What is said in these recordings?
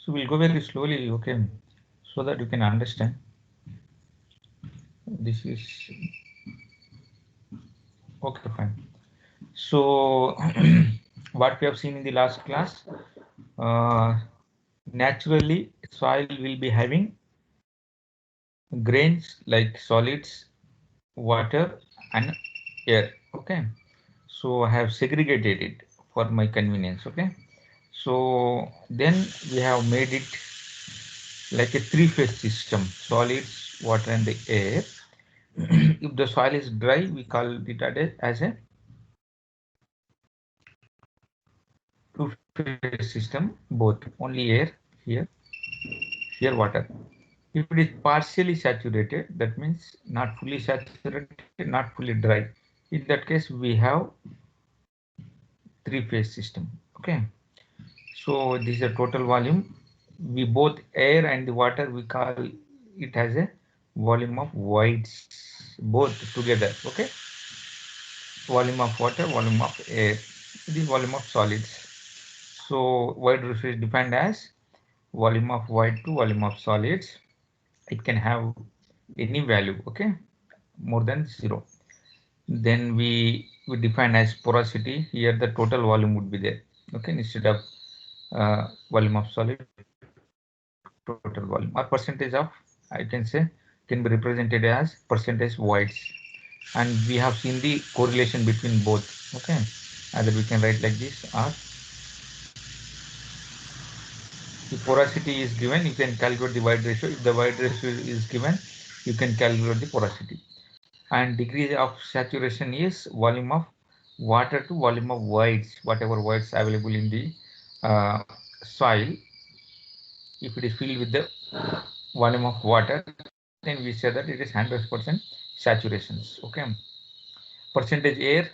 So we'll go very slowly, okay, so that you can understand. This is okay, fine. So what we have seen in the last class, uh, naturally soil will be having grains like solids, water, and air. Okay, so I have segregated it for my convenience. Okay, so then we have made it like a three-phase system: solids, water, and the air. If the soil is dry, we call it as a two-phase system, both only air here, here water. If it is partially saturated, that means not fully saturated, not fully dry. In that case, we have three-phase system. Okay. So this is a total volume. We both air and the water, we call it as a volume of voids, both together. Okay. Volume of water, volume of air, the volume of solids. So void ratio is defined as volume of void to volume of solids. It can have any value, okay, more than 0. Then we define as porosity. Here the total volume would be there, okay, instead of volume of solid, total volume, or percentage of, I can say, can be represented as percentage voids. And we have seen the correlation between both. Okay, either we can write like this, or the porosity is given, you can calculate the void ratio. If the void ratio is given, you can calculate the porosity. And degree of saturation is volume of water to volume of voids, whatever voids available in the soil. If it is filled with the volume of water, then we say that it is 100% saturations. Okay, percentage air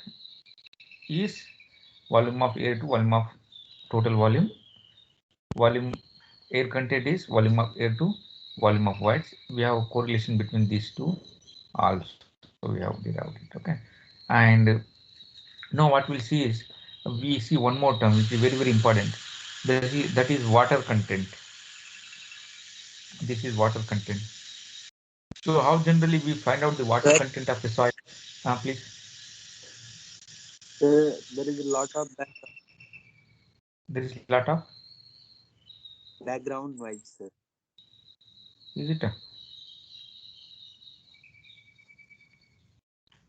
is volume of air to volume of total volume. Volume air content is volume of air to volume of voids. We have a correlation between these two also, we have derived it. Okay, and now what we'll see is, we see one more term which is very important. That is water content. This is water content. So how generally we find out the water Sir, content of the soil? Please. there is a lot of There is a lot of, background noise, sir. is it?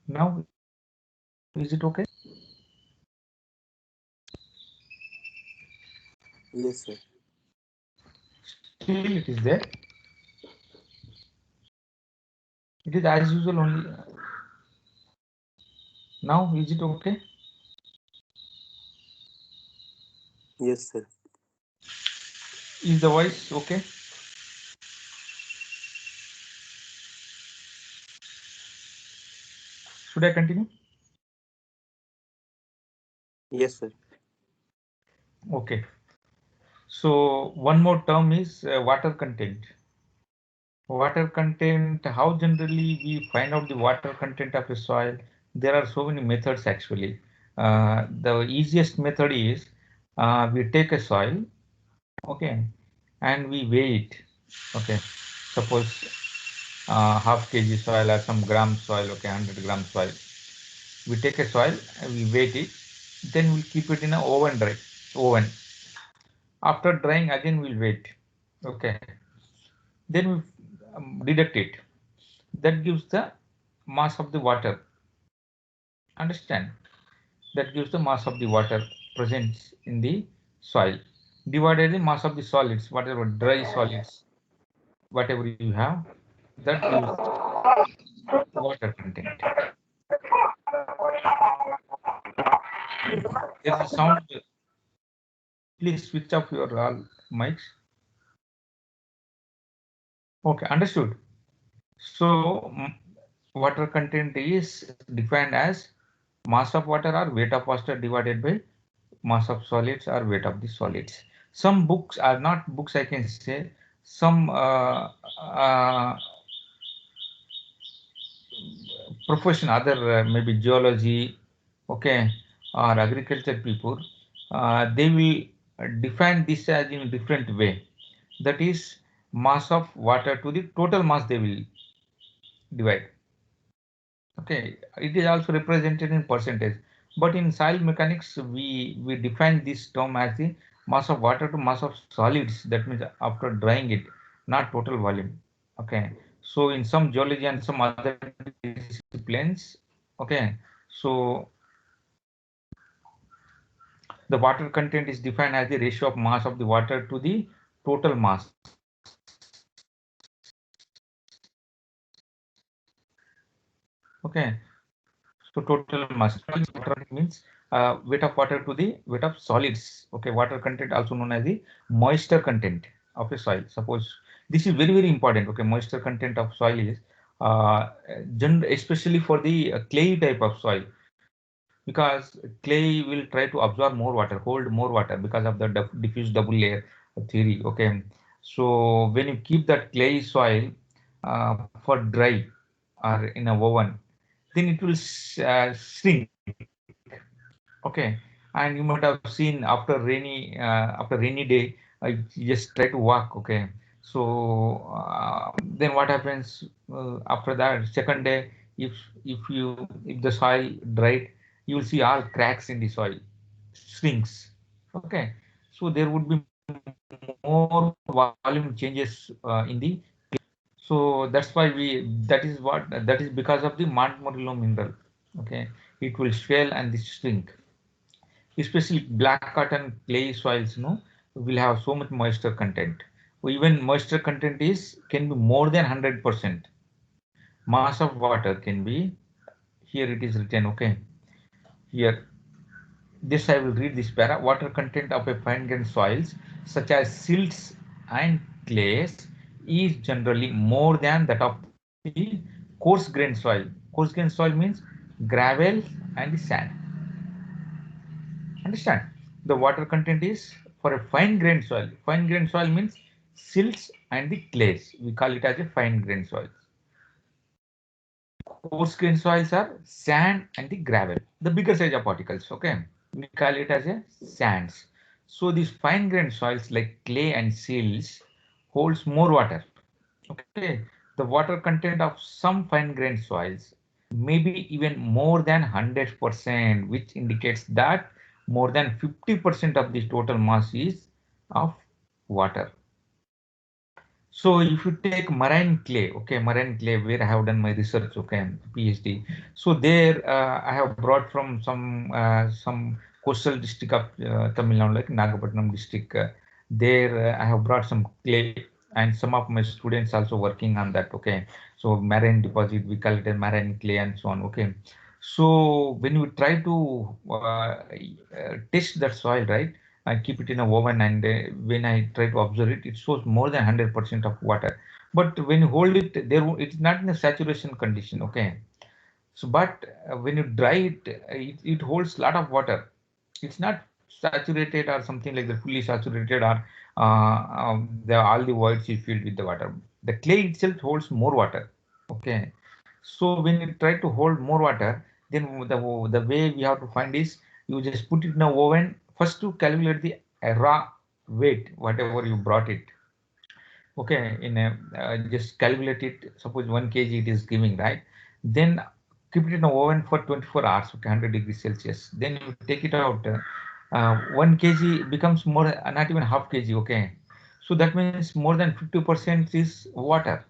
Now is it okay? Yes, sir. Still it is there. It is as usual only. Now is it okay? Yes, sir. Is the voice okay? Should I continue? Yes, sir. Okay. So one more term is water content. Water content, how generally we find out the water content of a soil? There are so many methods actually. The easiest method is, we take a soil, okay, and we weigh it. Okay, suppose half kg soil or some gram soil, okay, 100-gram soil. We take a soil and we weight it, then we keep it in an oven. After drying, again we'll wait. Okay, then we deduct it. That gives the mass of the water. Understand? That gives the mass of the water present in the soil divided the mass of the solids, whatever dry solids, whatever you have, that gives water content. There's a sound. Please switch off your all mics. Okay, understood. So water content is defined as mass of water or weight of water divided by mass of solids or weight of the solids. Some books are not books, I can say. Some profession, other maybe geology, okay, or agriculture people, they will define this as in different way. that is mass of water to the total mass they will divide. Okay, it is also represented in percentage, but in soil mechanics we define this term as the mass of water to mass of solids. That means after drying it, not total volume. Okay, so in some geology and some other disciplines, okay, so the water content is defined as the ratio of mass of the water to the total mass. Okay, so total mass water means weight of water to the weight of solids. Okay, water content also known as the moisture content of a soil. Suppose this is very important. Okay, moisture content of soil is especially for the clay type of soil, because clay will try to absorb more water, hold more water because of the diffuse double layer theory. Okay, so when you keep that clay soil for dry or in a oven, then it will shrink. Okay, and you might have seen after rainy day, I just try to walk. Okay, so then what happens after that second day? If the soil dried, you will see all cracks in the soil, shrinks. Okay, so there would be more volume changes in the. So that's why that is because of the Montmorillon mineral. Okay, it will swell and this shrink. Especially black cotton clay soils, no, will have so much moisture content. Even moisture content is can be more than 100%. Mass of water can be, here it is written. Okay, here this I will read this para. Water content of a fine grained soils such as silts and clays is generally more than that of the coarse grained soil. Coarse grained soil means gravel and the sand. Understand? The water content is for a fine grained soil. Fine grained soil means silts and the clays. We call it as a fine grained soils. Coarse grained soils are sand and the gravel, the bigger size of particles. Okay, we call it as a sands. So these fine grained soils like clay and silts holds more water. Okay, the water content of some fine grained soils may be even more than 100%, which indicates that more than 50% of the total mass is of water. So if you take marine clay, okay, marine clay where I have done my research, okay, PhD. So there I have brought from some coastal district of Tamil Nadu, like Nagapattinam district. There I have brought some clay, and some of my students also working on that. Okay, so marine deposit, we call it a marine clay and so on. Okay, so when you try to test that soil, right? I keep it in a oven, and when I try to observe it, it shows more than 100% of water. But when you hold it, it's not in a saturation condition. Okay, so but when you dry it, it holds a lot of water. It's not saturated or something like the fully saturated, or all the voids is filled with the water. The clay itself holds more water. Okay, so when you try to hold more water, then the way we have to find is you just put it in a oven first to calculate the raw weight, whatever you brought it. Okay, in a just calculate it. Suppose 1 kg it is giving, right? Then keep it in the oven for 24 hours. Okay, 100 degrees Celsius. Then you take it out. 1 kg becomes more, not even half kg. Okay, so that means more than 50% is water.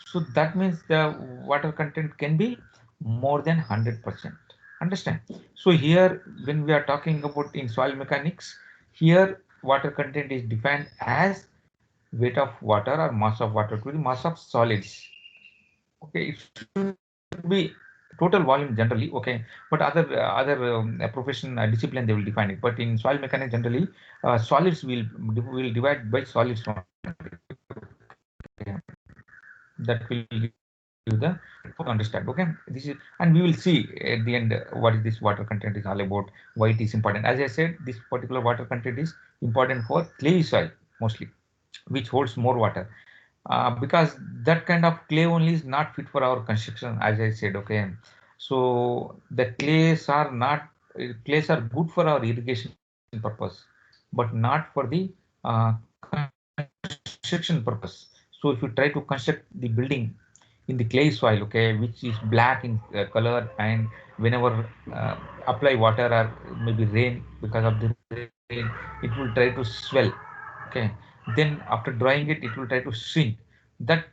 So that means the water content can be more than 100%. Understand? So here, when we are talking about in soil mechanics, here water content is defined as weight of water or mass of water to the mass of solids. Okay, it should be total volume generally. Okay, but other profession discipline they will define it. But in soil mechanics generally, solids will divide by solids only. Okay, that will give you the understand. Okay, this is, and we will see at the end what is this water content is all about, why it is important. As I said, this particular water content is important for clay soil mostly, which holds more water, because that kind of clay only is not fit for our construction, as I said. Okay, so the clays are good for our irrigation purpose, but not for the construction. construction purpose. So if you try to construct the building in the clay soil, okay, which is black in color, and whenever apply water or maybe rain, because of the rain, it will try to swell, okay. Then after drying it, it will try to shrink. That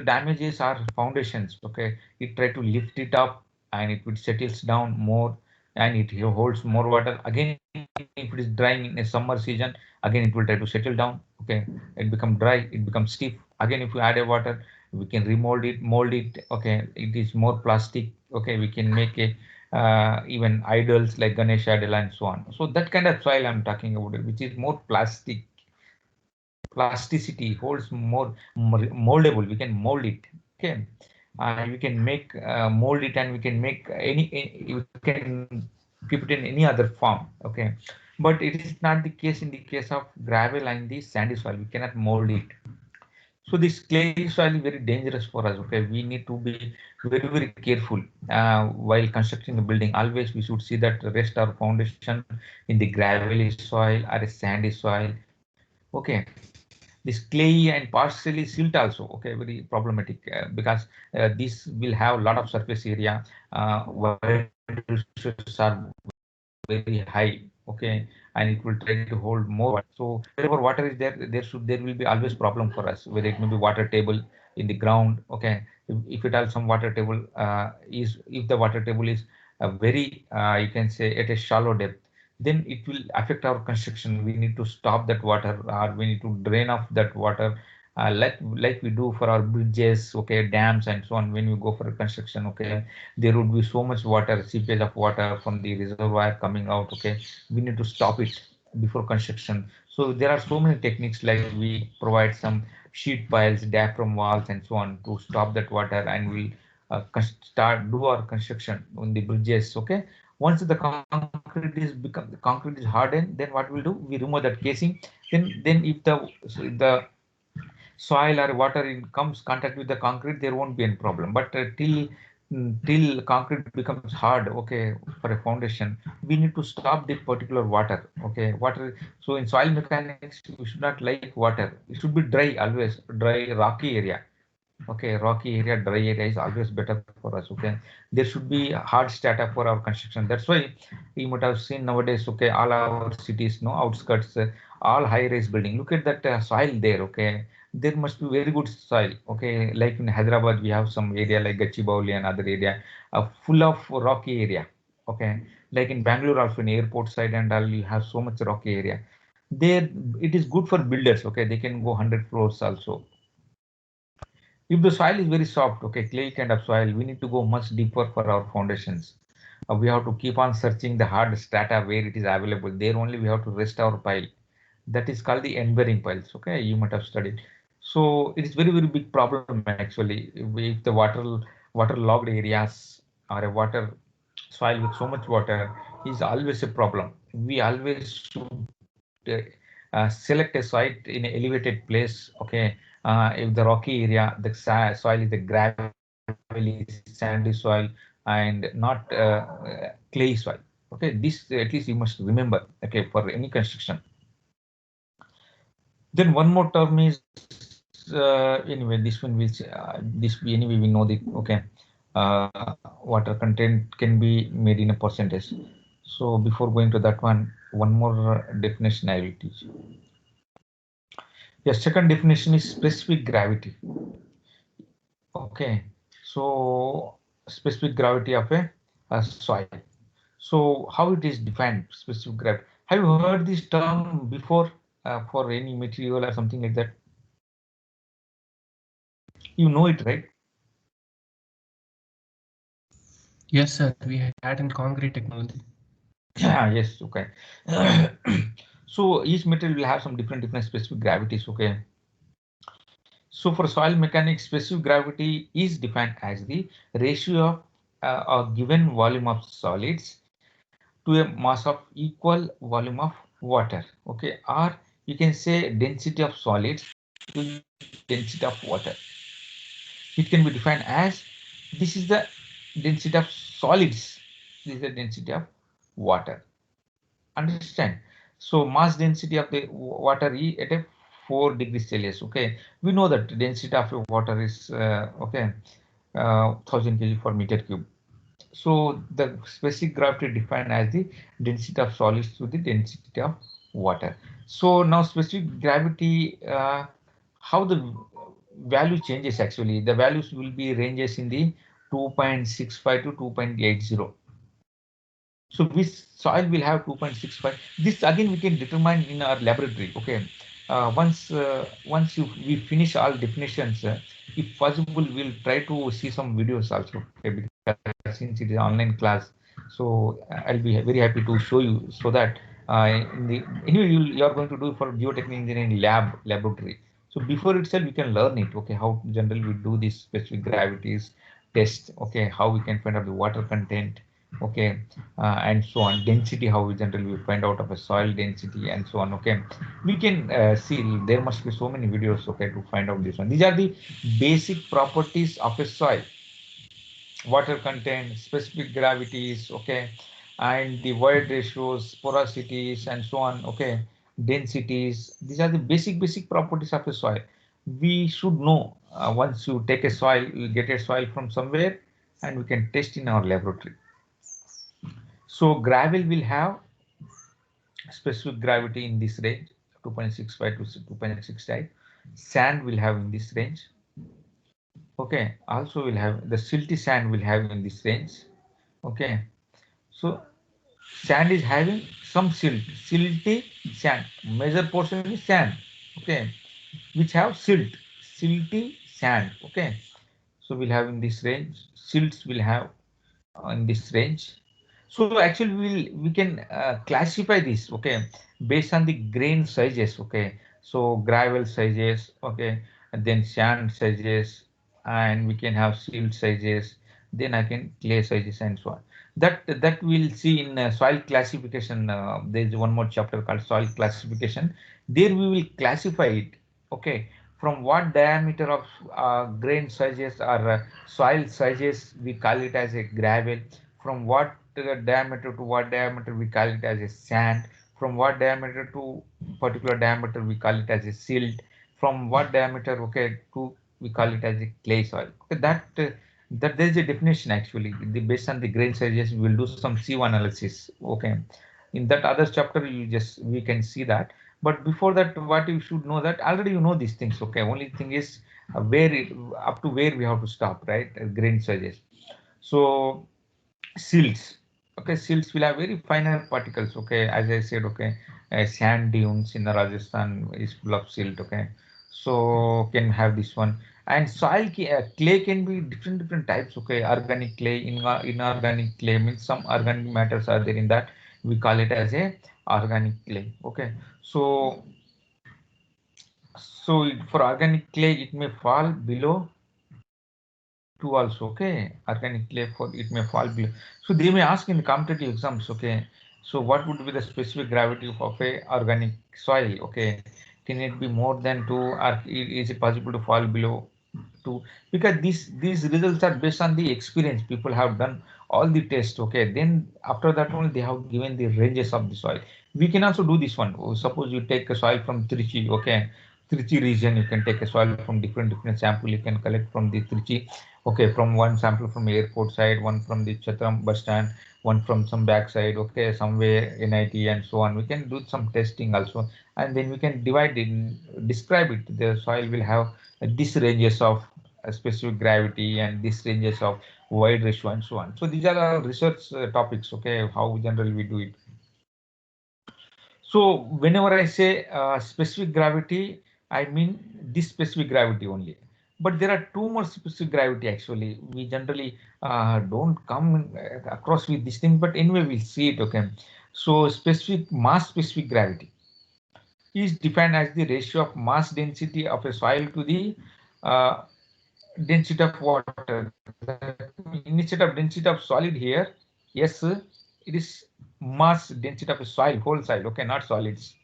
damages our foundations, okay. It try to lift it up, and it will settles down more, and it holds more water. Again, if it is drying in a summer season, again it will try to settle down, okay. It become dry, it becomes stiff. Again, if you add a water, we can remold it, mold it, okay. It is more plastic, okay. We can make a even idols like Ganesh idol and so on. So that kind of soil I'm talking about, which is more plastic. Plasticity holds more moldable. We can mold it, okay. We can make mold it, and we can make you can keep it in any other form, okay. But it is not the case in the case of gravel and the sandy soil. We cannot mold it. So this clay soil is very dangerous for us. Okay, we need to be very careful while constructing a building. Always we should see that rest our foundation in the gravelly soil or a sandy soil. Okay, this clay and partially silt also. Okay, very problematic because this will have a lot of surface area. Water resources are very high. Okay, and it will try to hold more water. So wherever water is there, there will be always problem for us, whether it may be water table in the ground. Okay, if it has some water table is if the water table is very you can say at a shallow depth, then it will affect our construction. We need to stop that water, or we need to drain off that water, like we do for our bridges, okay, dams and so on. When we go for a construction, okay, there would be so much water, seepage of water from the reservoir coming out, okay. We need to stop it before construction. So there are so many techniques, like we provide some sheet piles, diaphragm walls and so on to stop that water, and we start do our construction on the bridges, okay. Once the concrete is hardened, then what we'll do, we remove that casing. Then if the soil or water comes contact with the concrete, there won't be any problem. But till concrete becomes hard, okay, for a foundation, we need to stop the particular water, okay. Water, so in soil mechanics, we should not like water. It should be dry, always dry, rocky area. Okay, rocky area, dry area is always better for us. Okay, there should be hard strata for our construction. That's why you might have seen nowadays. Okay, all our cities, no outskirts, all high-rise building. Look at that soil there. Okay, there must be very good soil. Okay, like in Hyderabad, we have some area like Gachibowli and other area, full of rocky area. Okay, like in Bangalore also, in airport side and all, you have so much rocky area. There, it is good for builders. Okay, they can go 100 floors also. If the soil is very soft, okay, clay kind of soil, we need to go much deeper for our foundations. We have to keep on searching the hard strata where it is available. There only we have to rest our pile. That is called the end bearing piles. Okay, you might have studied. So it is very big problem actually. If the waterlogged areas or a water soil with so much water is always a problem. We always should select a site in an elevated place. Okay, if the rocky area, the soil is the gravelly, sandy soil, and not clay soil. Okay, this at least you must remember. Okay, for any construction. Then one more term is anyway. This one will anyway we know that. Okay, water content can be made in a percentage. So before going to that one more definition I will teach. Yes, second definition is specific gravity. Okay, so specific gravity of a soil. So how it is defined, specific gravity? Have you heard this term before for any material or something like that? You know it, right? Yes, sir. We had in concrete technology. Yeah, yes, okay. So each material will have some different specific gravities, okay. So for soil mechanics, specific gravity is defined as the ratio of a given volume of solids to a mass of equal volume of water, okay, or you can say density of solids to density of water. It can be defined as this is the density of solids, this is the density of water. Understand? So mass density of the water is at a 4 degrees Celsius. Okay, we know that density of water is 1000 kg per meter cube. So the specific gravity defined as the density of solids to the density of water. So now specific gravity, how the value changes actually. The values will be ranges in the 2.65 to 2.80. So which soil will have 2.65. This again we can determine in our laboratory. Okay. We finish all definitions, if possible, we'll try to see some videos also. Okay, because since it is online class, so I'll be very happy to show you so that anyway you are going to do for geotechnical engineering laboratory. So before itself you can learn it. Okay, how generally we do this specific gravities test. Okay, how we can find out the water content. Okay, and so on, density, how we generally we find out of a soil density and so on. Okay, we can see there must be so many videos, okay, to find out this one. These are the basic properties of a soil: water content, specific gravities, okay, and the void ratios, porosities, and so on. Okay, densities. These are the basic properties of a soil. We should know, once you take a soil, you get a soil from somewhere, and we can test in our laboratory. So gravel will have specific gravity in this range, 2.65 to 2.65. Sand will have in this range. Okay, also will have the silty sand will have in this range. Okay, so sand is having some silty sand. Major portion is sand. Okay, which have silty sand. Okay, so we'll have in this range. Silts will have in this range. So actually we can classify this, okay, based on the grain sizes. Okay, so gravel sizes, okay, and then sand sizes, and we can have silt sizes, then I can clay sizes and so on. That we'll see in soil classification. There is one more chapter called soil classification. There we will classify it. Okay, from what diameter of grain sizes or soil sizes we call it as a gravel, from what diameter to what diameter we call it as a sand, from what diameter to particular diameter we call it as a silt, from what diameter, okay, to we call it as a clay soil. Okay, that there is a definition actually. Based on the grain sizes we will do some CO analysis. Okay, in that other chapter you just we can see that. But before that, what you should know, that already you know these things. Okay, only thing is where it, up to where we have to stop, right? Grain sizes. So silts, okay, silts will have very finer particles. Okay, as I said, okay, sand dunes in Rajasthan is full of silt. Okay, so can have this one. And clay can be different types. Okay, organic clay, inorganic clay, means some organic matters are there in that, we call it as a organic clay. Okay, so for organic clay it may fall below 2 also. Okay, organic clay, for it may fall below. So they may ask in the competitive exams. Okay, so what would be the specific gravity of a organic soil? Okay, can it be more than 2, or is it possible to fall below 2? Because these results are based on the experience. People have done all the tests. Okay, then after that only they have given the ranges of the soil. We can also do this one. Oh, suppose you take a soil from Trichy. Okay, Trichy region, you can take a soil from different sample. You can collect from the Trichy. Okay, from one sample from airport side, one from the Chatram bus stand, one from some backside. Okay, somewhere NIT and so on. We can do some testing also, and then we can describe it. The soil will have these ranges of specific gravity and these ranges of void ratio and so on. So these are our research topics. Okay, how generally we do it. So whenever I say specific gravity, I mean this specific gravity only. But there are two more specific gravity actually. We generally don't come across with this thing, but anyway we'll see it. Okay. So specific gravity is defined as the ratio of mass density of a soil to the uh, density of water. Instead of density of solid here, yes, it is mass density of a soil, whole soil. Okay, not solids.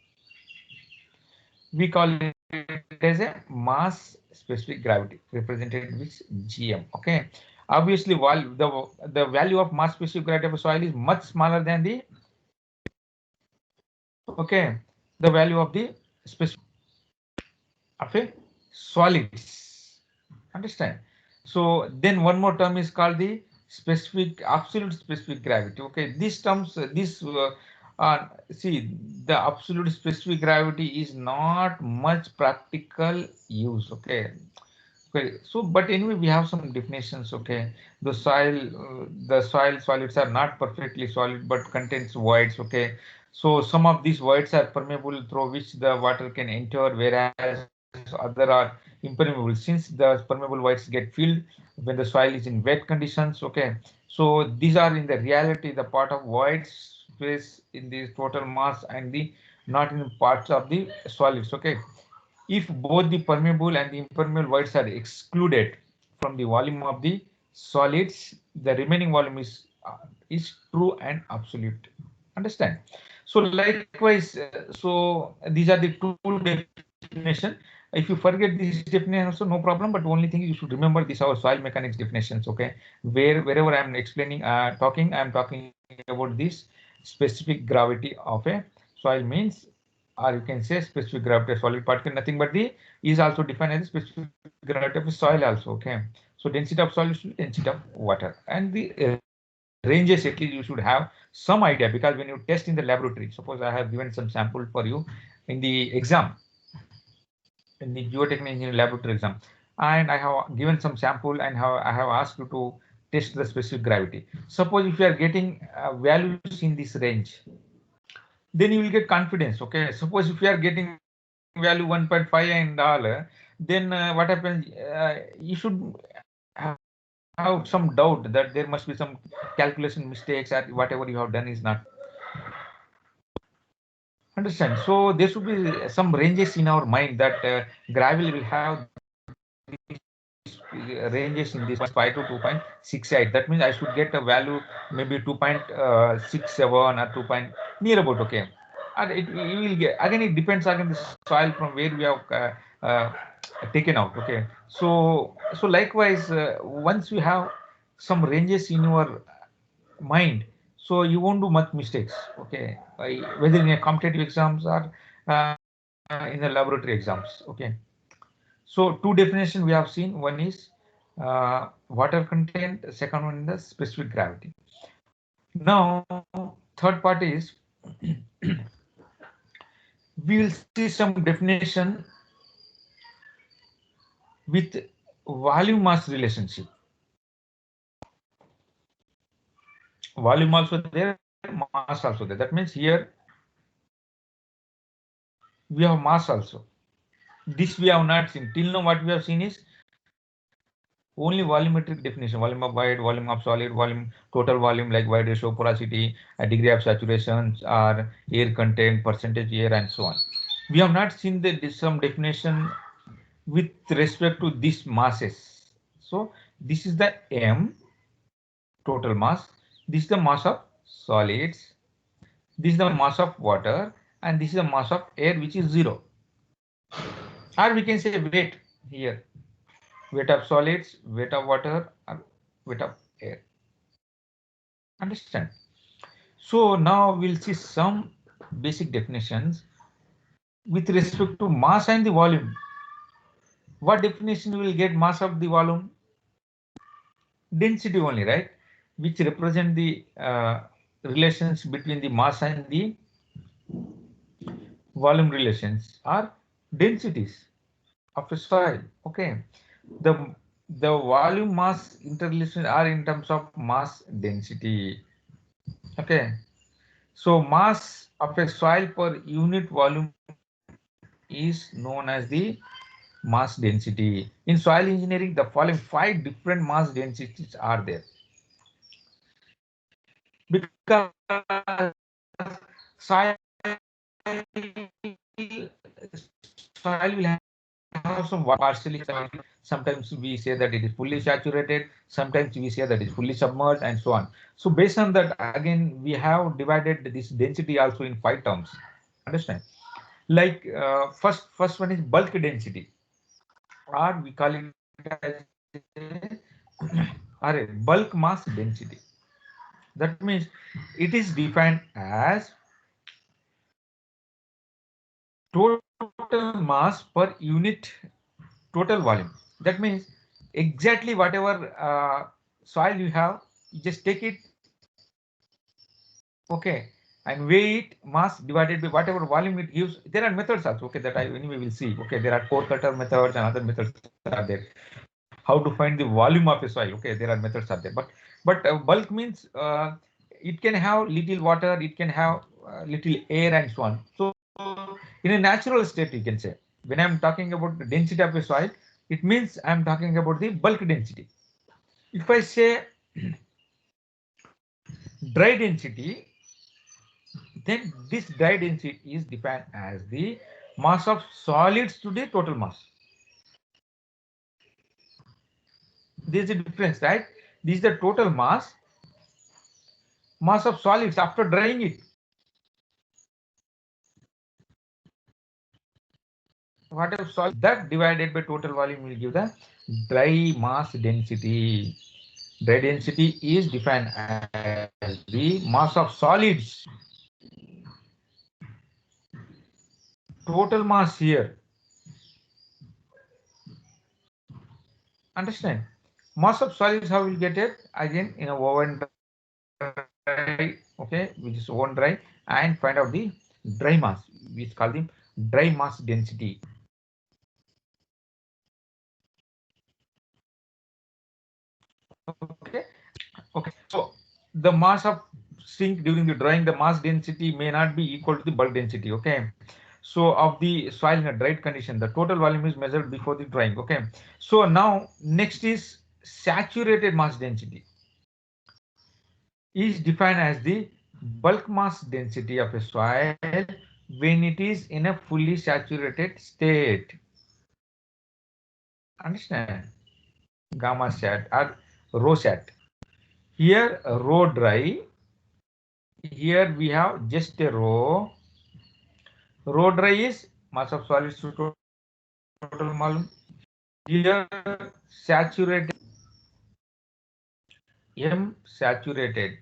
We call it as a mass specific gravity, represented with GM. Okay, obviously while the value of mass specific gravity of a soil is much smaller than the, okay, the value of the specific. of a solids. Understand? So then one more term is called the specific absolute specific gravity. Okay, these terms, see, the absolute specific gravity is not much practical use. Okay. Okay, so but anyway, we have some definitions. Okay, the soil solids are not perfectly solid, but contains voids. Okay, so some of these voids are permeable through which the water can enter, whereas other are impermeable. Since the permeable voids get filled when the soil is in wet conditions. Okay, so these are in the reality the part of void space in the total mass and the not in parts of the solids. Okay, if both the permeable and the impermeable voids are excluded from the volume of the solids, the remaining volume is true and absolute. Understand? So likewise, so these are the two definition. If you forget this definition also no problem, but only thing you should remember this our soil mechanics definitions. Okay, wherever I am explaining, I am talking about this specific gravity of a soil means, or you can say specific gravity of solid particle, nothing but the is also defined as the specific gravity of the soil also. Okay, so density of soil is density of water, and the ranges at least you should have some idea, because when you test in the laboratory, suppose I have given some sample for you in the exam, in the geotechnical engineering laboratory exam, and I have given some sample and I have asked you to test the specific gravity. Suppose if you are getting values in this range, then you will get confidence. Okay, suppose if you are getting value 1.5 and all, then what happens, you should have some doubt that there must be some calculation mistakes, or whatever you have done is not. Understand? So there should be some ranges in our mind that gravel will have ranges in this 5 to 2.68. That means I should get a value maybe 2.67 or 2 point near about. Okay, and you will get, again it depends again the soil from where we have uh, taken out. Okay, so likewise, once you have some ranges in your mind, so you won't do much mistakes. Okay, whether in a competitive exams or in the laboratory exams. Okay, so two definitions we have seen. One is water content, second one is the specific gravity. Now third part is we will see some definition with volume mass relationship. Volume also there, mass also there. That means here we have mass also. This we have not seen. Till now what we have seen is only volumetric definition: volume of void, volume of solid, volume, total volume, like void ratio, porosity, degree of saturation, or air content, percentage air, and so on. We have not seen some definition with respect to these masses. So this is the M, total mass. This is the mass of solids. This is the mass of water, and this is the mass of air, which is 0. Or we can say weight here: weight of solids, weight of water, or weight of air. Understand? So now we'll see some basic definitions with respect to mass and the volume. What definition will get mass of the volume? Density only, right? Which represent the relations between the mass and the volume relations are densities of a soil. Okay, the volume mass interrelation are in terms of mass density. Okay, so mass of a soil per unit volume is known as the mass density. In soil engineering, the following 5 different mass densities are there, because soil will have some partially saturated. Sometimes we say that it is fully saturated, sometimes we say that it is fully submerged, and so on. So based on that, again we have divided this density also in 5 terms. Understand? Like first one is bulk density, or we call it as or a bulk mass density. That means it is defined as total mass per unit total volume. That means exactly whatever soil you have, you just take it, okay, and weigh it, mass divided by whatever volume it gives. There are methods also, okay, that I anyway will see. Okay, there are core cutter methods and other methods are there. How to find the volume of a soil? Okay, there are methods are there, but bulk means it can have little water, it can have little air and so on. So in a natural state, you can say, when I'm talking about the density of a soil, it means I'm talking about the bulk density. If I say dry density, then this dry density is defined as the mass of solids to the total mass. There is a difference, right? This is the total mass of solids after drying it. Whatever solid that divided by total volume will give the dry mass density. Dry density is defined as the mass of solids. Total mass here. Understand? Mass of solids, how we'll get it? Again, in a oven dry, okay, which is oven dry, and find out the dry mass. We call them dry mass density. Okay, okay. So the mass of sink during the drying, the mass density may not be equal to the bulk density. Okay. So of the soil in a dried condition, the total volume is measured before the drying. Okay. So now next is saturated mass density. Is defined as the bulk mass density of a soil when it is in a fully saturated state. Understand? Gamma sat or rho sat. Here rho dry. Here we have just a rho. Rho dry is mass of solids to total volume. Here saturated, M saturated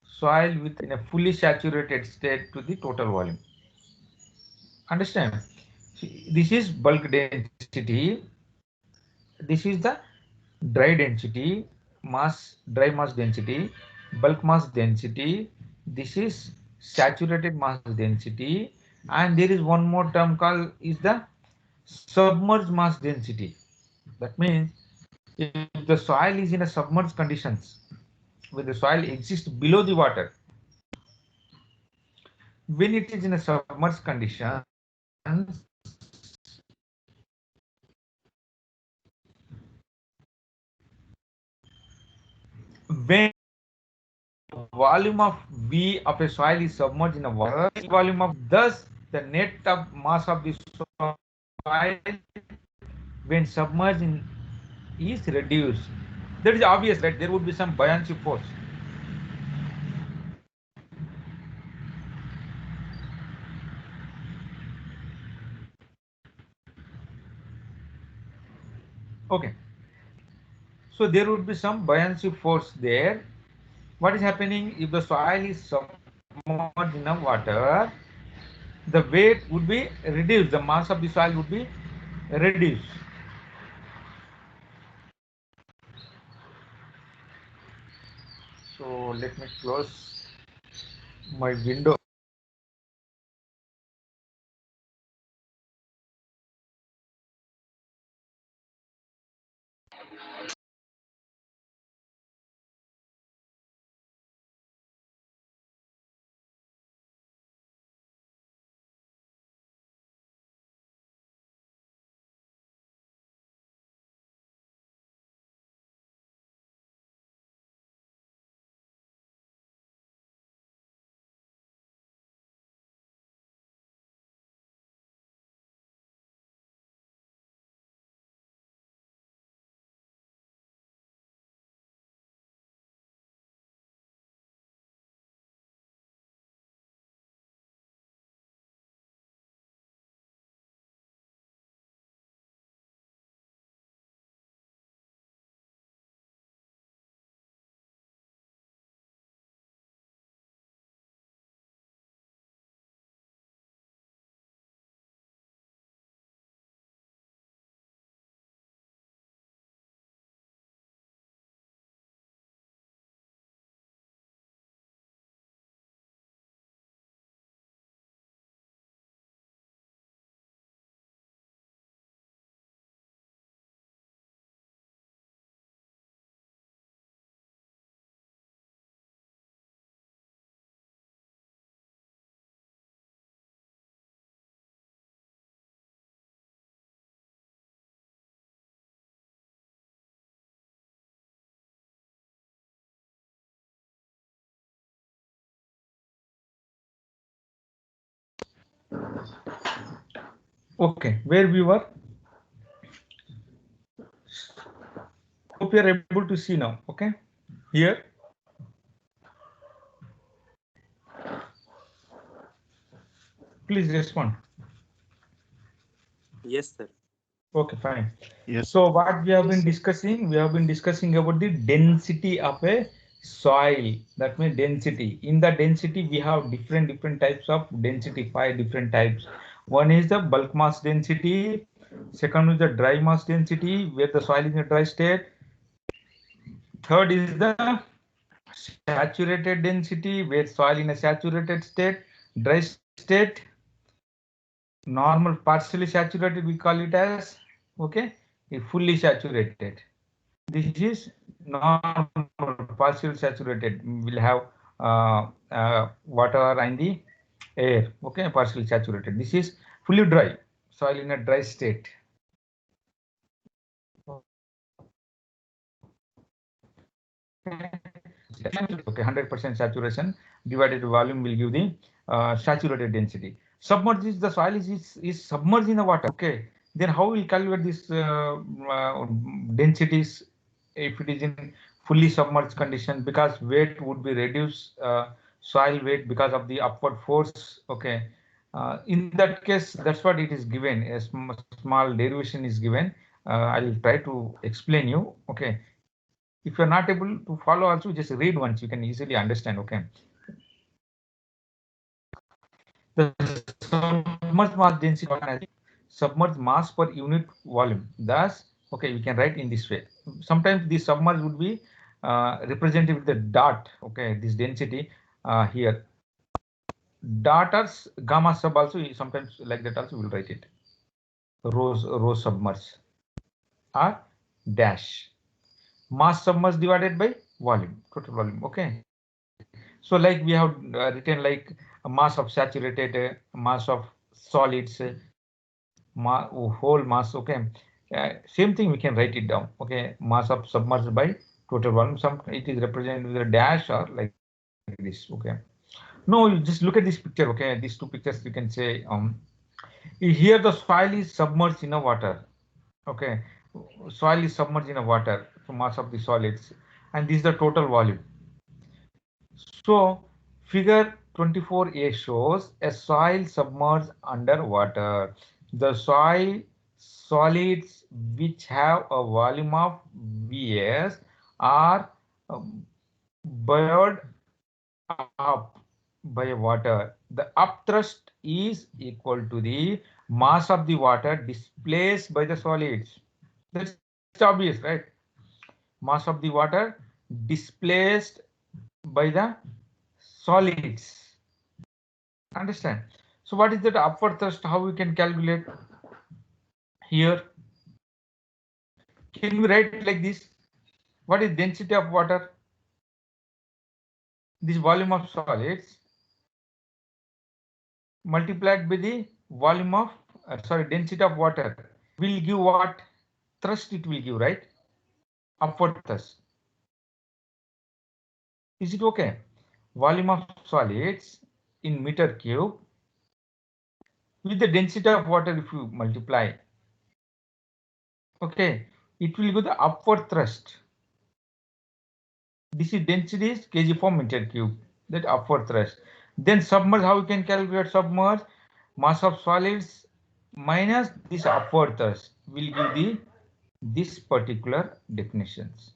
soil within a fully saturated state to the total volume. Understand? This is bulk density. This is the dry density, dry mass density, bulk mass density. This is saturated mass density, and there is one more term called is the submerged mass density. That means if the soil is in a submerged conditions, when the soil exists below the water, when it is in a submerged condition, when volume of V of a soil is submerged in a water, volume of thus the net of mass of the soil when submerged in is reduced. That is obvious, right? There would be some buoyancy force. Okay. So there would be some buoyancy force there. What is happening if the soil is submerged in a water? The weight would be reduced. The mass of the soil would be reduced. So let me close my window. Okay, where we were? Hope you are able to see now. Okay, here. Please respond. Yes, sir. Okay, fine. Yes. So what we have been discussing, we have been discussing about the density of a soil. That means density. In the density, we have different types of density, 5 different types. One is the bulk mass density. Second is the dry mass density, where the soil is in a dry state. Third is the saturated density, where soil in a saturated state, dry state, normal partially saturated, we call it as, okay, a fully saturated. This is normal partial saturated, will have water and the air, okay, partially saturated. This is fully dry, soil in a dry state. Okay, 100% saturation divided volume will give the saturated density. Submerged is the soil is submerged in the water. Okay, then how will calculate this densities if it is in fully submerged condition? Because weight would be reduced, soil weight, because of the upward force. Okay, in that case, that's what it is given. A small derivation is given. I'll try to explain you. Okay, if you're not able to follow also, just read once, you can easily understand. Okay, the submerged mass density as submerged mass per unit volume. Thus, okay, we can write in this way. Sometimes the submerged would be represented with the dot. Okay, this density here, daughters gamma sub also, sometimes like that also we'll write it. Rho submerged or dash mass submerged divided by volume, total volume. Okay, so like we have written like a mass of saturated, mass of solids, whole mass. Okay, same thing we can write it down. Okay, mass of submerged by total volume. Some it is represented with a dash or like this. Okay, no, you just look at this picture. Okay, these two pictures you can say here the soil is submerged in a water. Okay, soil is submerged in a water, so mass of the solids, and this is the total volume. So figure 24a shows a soil submerged underwater. The soil solids which have a volume of Vs are buoyed up by water. The upthrust is equal to the mass of the water displaced by the solids. That's obvious, right? Mass of the water displaced by the solids. Understand? So what is that upward thrust? How we can calculate here? Can we write like this? What is density of water? This volume of solids multiplied by the volume of density of water will give what? Thrust it will give, right? Upward thrust. Is it okay? Volume of solids in meter cube with the density of water, if you multiply, okay, it will give the upward thrust. This is density is kg per meter cube, that upward thrust. Then submerge, how we can calculate submerge? Mass of solids minus this upward thrust will give the this particular definitions.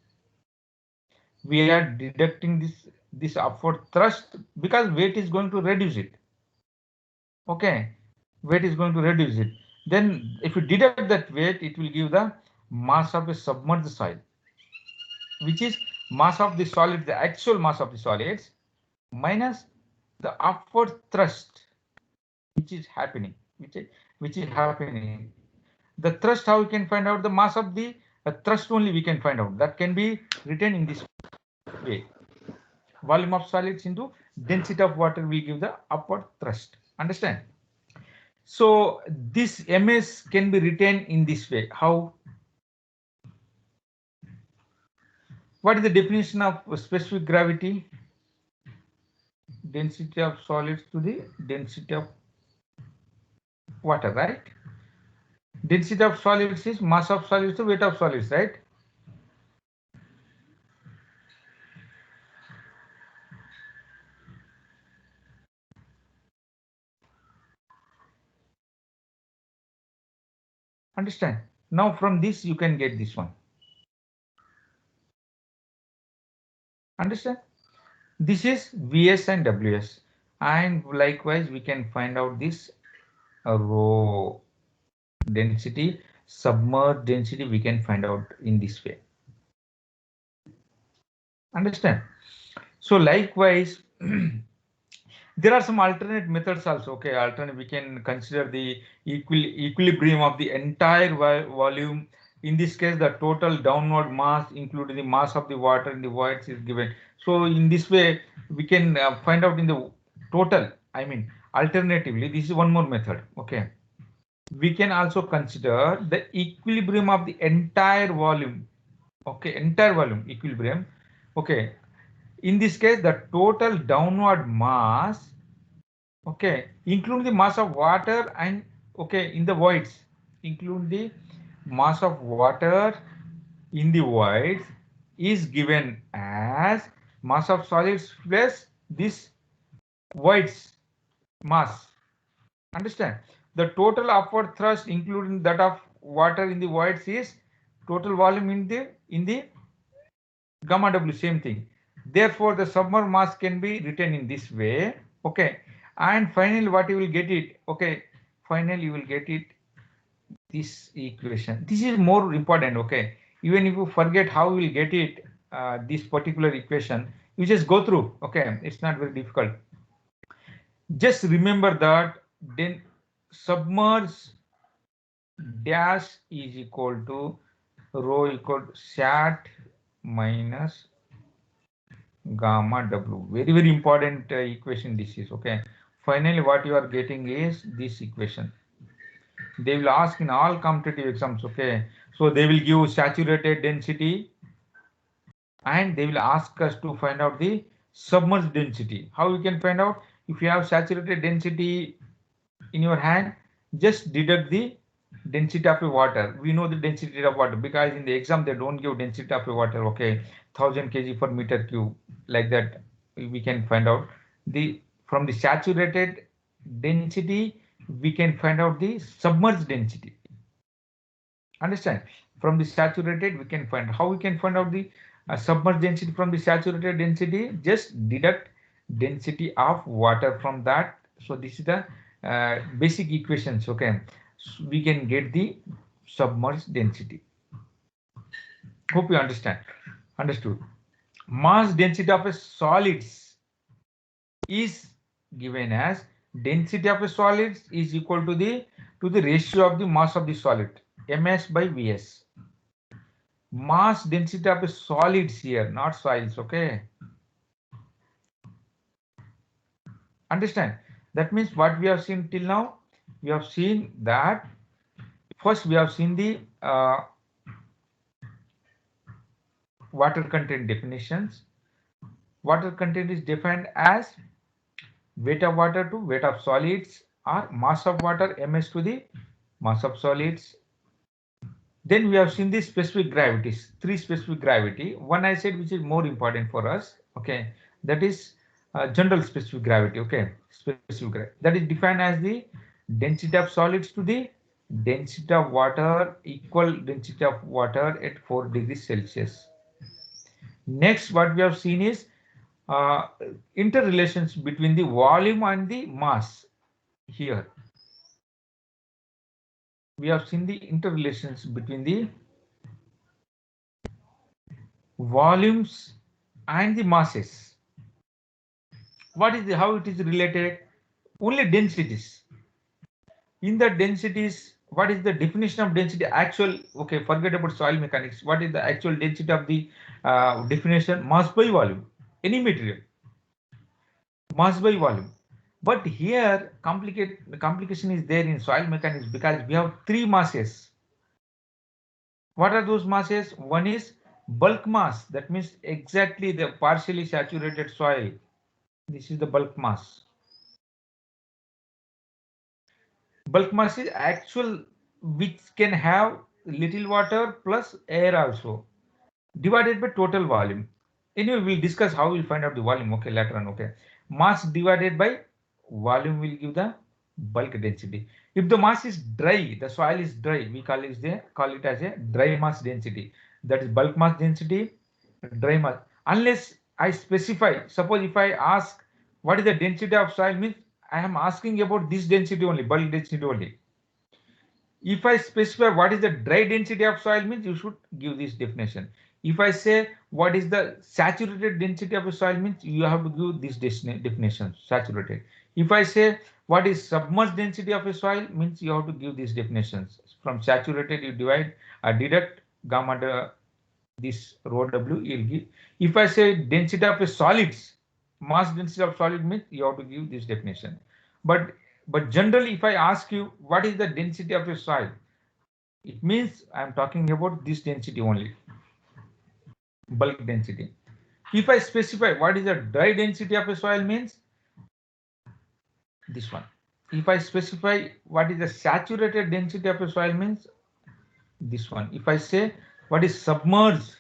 We are deducting this upward thrust because weight is going to reduce it. Okay, weight is going to reduce it. Then if you deduct that weight, it will give the mass of a submerged soil, which is mass of the solid, the actual mass of the solids minus the upward thrust, which is happening, which is happening. The thrust, how we can find out? The mass of the thrust only we can find out. That can be written in this way. Volume of solids into density of water will give the upward thrust. Understand? So this ms can be written in this way. How? What is the definition of specific gravity? Density of solids to the density of water, right? Density of solids is mass of solids to weight of solids, right? Understand? Now from this you can get this one. Understand? This is Vs and Ws, and likewise we can find out this rho density, submerged density we can find out in this way. Understand? So likewise there are some alternate methods also. Okay, alternate we can consider the equilibrium of the entire volume. In this case, the total downward mass, including the mass of the water in the voids, is given. So in this way, we can find out in the total. I mean, alternatively, this is one more method. Okay, we can also consider the equilibrium of the entire volume. Okay, entire volume equilibrium. Okay, in this case, the total downward mass, okay, include the mass of water and, okay, in the voids, include the mass of water in the voids is given as mass of solids plus this voids mass. Understand? The total upward thrust including that of water in the voids is total volume in the gamma W, same thing. Therefore, the submerged mass can be written in this way. Okay. And finally, what you will get it? Okay. Finally, you will get it this equation. This is more important. Okay. Even if you forget how you will get it, this particular equation, you just go through. Okay. It's not very difficult. Just remember that then submerged dash is equal to rho equal to sat minus gamma W. Very, very important equation this is. Okay. Finally, what you are getting is this equation. They will ask in all competitive exams. Okay. So they will give saturated density and they will ask us to find out the submerged density. How we can find out? If you have saturated density in your hand, just deduct the density of a water. We know the density of water because in the exam they don't give density of a water. Okay, 1000 kg per meter cube, like that we can find out the from the saturated density we can find out the submerged density. Understand? From the saturated we can find how we can find out the submerged density from the saturated density. Just deduct density of water from that. So this is the basic equations. Okay, so we can get the submerged density. Hope you understand. Understood. Mass density of a solids is given as density of a solids is equal to the ratio of the mass of the solid, ms by vs. Mass density of a solids here, not soils. Okay, understand? That means what we have seen till now, we have seen that first we have seen the water content definitions. Water content is defined as weight of water to weight of solids or mass of water ms to the mass of solids. Then we have seen the specific gravities, three specific gravity. One I said which is more important for us. Okay, that is general specific gravity. Okay, specific gravity that is defined as the density of solids to the density of water, equal density of water at 4 degrees Celsius. Next, what we have seen is interrelations between the volume and the mass. Here we have seen the interrelations between the volumes and the masses. What is how it is related? Only densities. In the densities, what is the definition of density? Actual, okay, forget about soil mechanics. What is the actual density of the definition? Mass by volume. Any material. Mass by volume. But here complication is there in soil mechanics because we have three masses. What are those masses? One is bulk mass. That means exactly the partially saturated soil. This is the bulk mass. Bulk mass is actual which can have little water plus air also divided by total volume. Anyway, we'll discuss how we'll find out the volume. Okay, later on. Okay, mass divided by volume will give the bulk density. If the mass is dry, the soil is dry, we call it as a dry mass density. That is bulk mass density, dry mass. Unless I specify, suppose if I ask what is the density of soil, means I am asking about this density only, bulk density only. If I specify what is the dry density of soil, means you should give this definition. If I say what is the saturated density of a soil, means you have to give this definition, saturated. If I say what is submerged density of a soil, means you have to give these definitions. From saturated you deduct gamma this rho W, you'll give. If I say density of a solids, mass density of solid, means you have to give this definition. But generally, if I ask you what is the density of a soil, it means I am talking about this density only, bulk density. If I specify what is the dry density of a soil, means this one. If I specify what is the saturated density of a soil, means this one. If I say what is submerged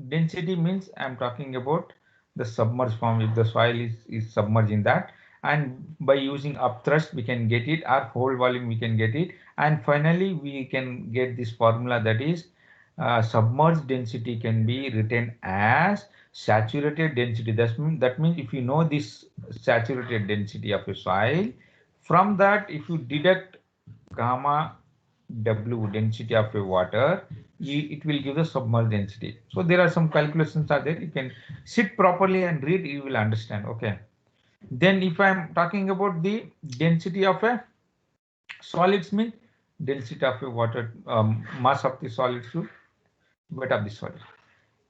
density, means I am talking about the submerged form, if the soil is submerged in that, and by using upthrust we can get it, or whole volume we can get it, and finally we can get this formula, that is submerged density can be written as saturated density. That means if you know this saturated density of a soil, from that if you deduct gamma W density of a water, it will give the submerged density. So there are some calculations are there. You can sit properly and read, you will understand. Okay. Then if I am talking about the density of a solids, means density of a water, mass of the solid to weight of the solid.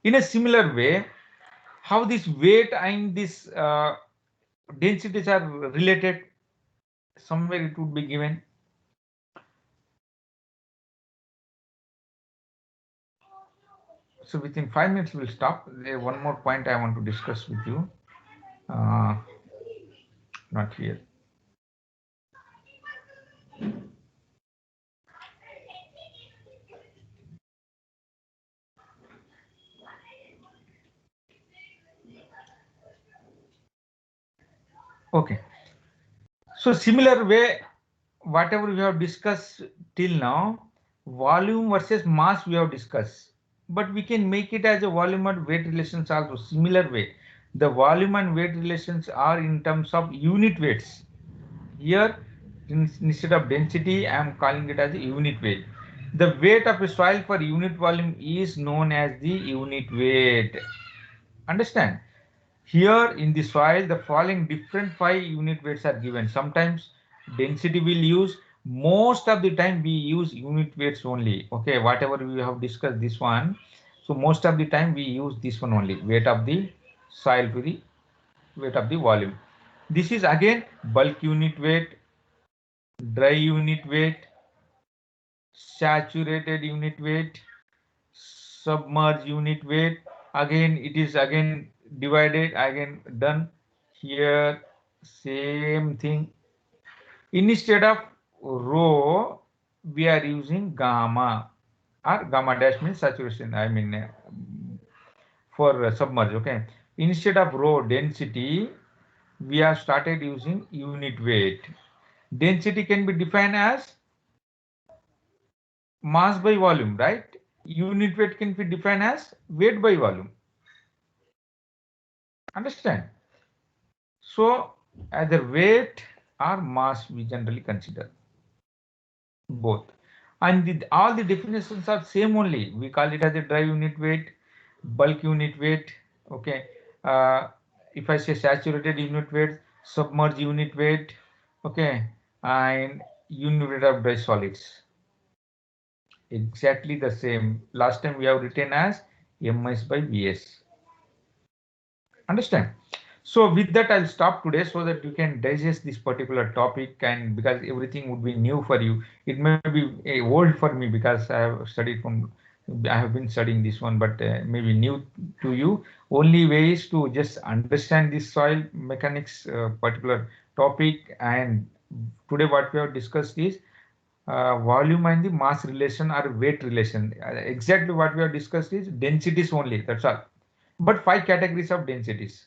In a similar way, how this weight and this densities are related, somewhere it would be given. So within 5 minutes we'll stop. There one more point I want to discuss with you. Not here. Okay. So similar way, whatever we have discussed till now, volume versus mass we have discussed, but we can make it as a volume and weight relations also. Similar way, the volume and weight relations are in terms of unit weights. Here, instead of density, I am calling it as a unit weight. The weight of a soil per unit volume is known as the unit weight. Understand? Here in the soil, the following different 5 unit weights are given. Sometimes density will use, most of the time we use unit weights only. Okay, whatever we have discussed this one. So most of the time we use this one only, weight of the soil to the weight of the volume. This is again bulk unit weight, dry unit weight, saturated unit weight, submerged unit weight. Again, it is again divided, again done here, same thing. Instead of rho, we are using gamma, or gamma dash means saturation, I mean for submerged. Okay, instead of rho density, we have started using unit weight. Density can be defined as mass by volume, right? Unit weight can be defined as weight by volume. Understand? So either weight or mass we generally consider both, and all the definitions are same only. We call it as a dry unit weight, bulk unit weight. Okay, if I say saturated unit weight, submerged unit weight, okay, and unit weight of dry solids, exactly the same. Last time we have written as MS by VS. Understand? So with that, I'll stop today so that you can digest this particular topic, and because everything would be new for you. It may be old for me because I have been studying this one, but maybe new to you. Only way is to just understand this soil mechanics particular topic and Today what we have discussed is volume and the mass relation or weight relation. Exactly what we have discussed is densities only, that's all. But 5 categories of densities.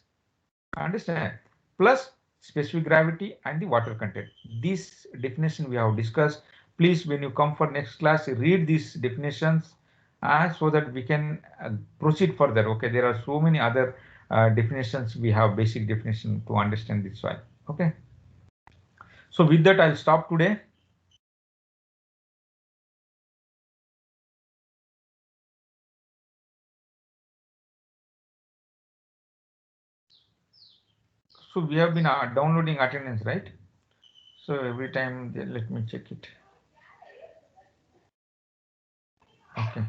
Understand? Plus specific gravity and the water content. This definition we have discussed. Please, when you come for next class, read these definitions so that we can proceed further. Okay, there are so many other definitions. We have basic definition to understand this soil. Okay. So with that, I'll stop today. So we have been downloading attendance, right? So every time, let me check it. Okay.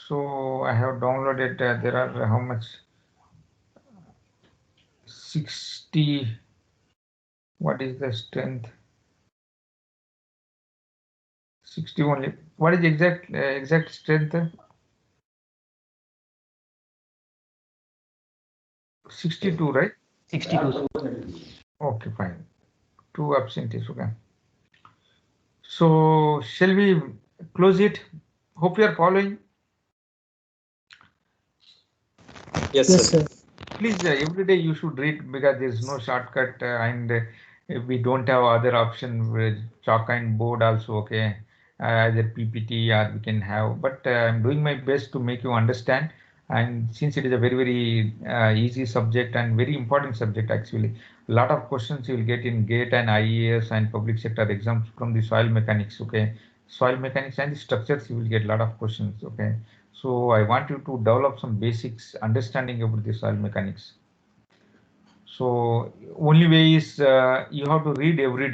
So I have downloaded, there are how much? 60. What is the strength? 60 only. What is exact strength? 62, right? 62. Okay, fine. 2 absentees. Okay. So shall we close it? Hope you are following. Yes, sir. Please, every day you should read because there is no shortcut and we don't have other option with chalk and board also. Okay, either PPT or we can have. But I'm doing my best to make you understand. And since it is a very easy subject and very important subject actually, a lot of questions you will get in GATE and IAS and public sector exams from the soil mechanics. Okay, soil mechanics and the structures you will get a lot of questions. Okay. So I want you to develop some basics understanding about the soil mechanics. So only way is you have to read every day.